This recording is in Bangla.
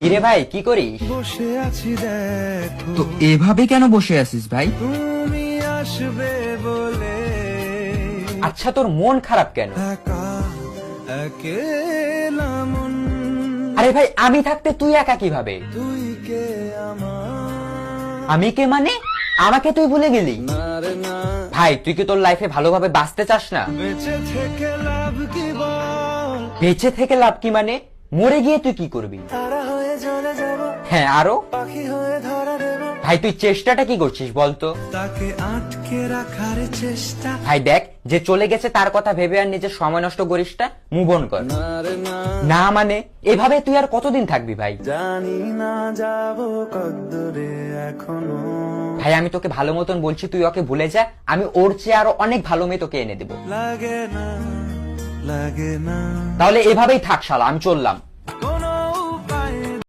কিরে ভাই কি করিস? বসে আছি দেখো তো এভাবে কেন বসে আছিস ভাই? তুমি আসবে বলে আচ্ছা তোর মন খারাপ কেন? একা একেলা মন আরে ভাই আমি থাকতে তুই একা কিভাবে? তুই কে আমার আমি কে মানে? আমাকে তুই ভুলে গেলি? নারে না ভাই তুই কি তোর লাইফে ভালোভাবে বাঁচতে চাস না? বেঁচে থেকে লাভ কি বল বেঁচে থেকে লাভ কি মানে? মরে গিয়ে তুই কি করবি? তারা হয়ে জ্বলে যাব হ্যাঁ আরো? পাখি হয়ে ধরা দেব ভাই তুই চেষ্টাটা কি করছিস বলতো? তাকে আটকে রাখার চেষ্টা ভাই দেখ যে চলে গেছে তার কথা ভেবে আর নিজের সময় নষ্ট করিস না, মুভ অন কর। নারে না না মানে এভাবে তুই আর কতদিন থাকবি ভাই? জানি না যাব কদ্দুরে এখনো ভাই আমি তোকে ভালো মতন বলছি তুই ওকে ভুলে যা, আমি ওর চেয়ে আরো অনেক ভালো মেয়ে তোকে এনে দেবো। লাগে না তাহলে এভাবেই থাক শালা, আমি চললাম।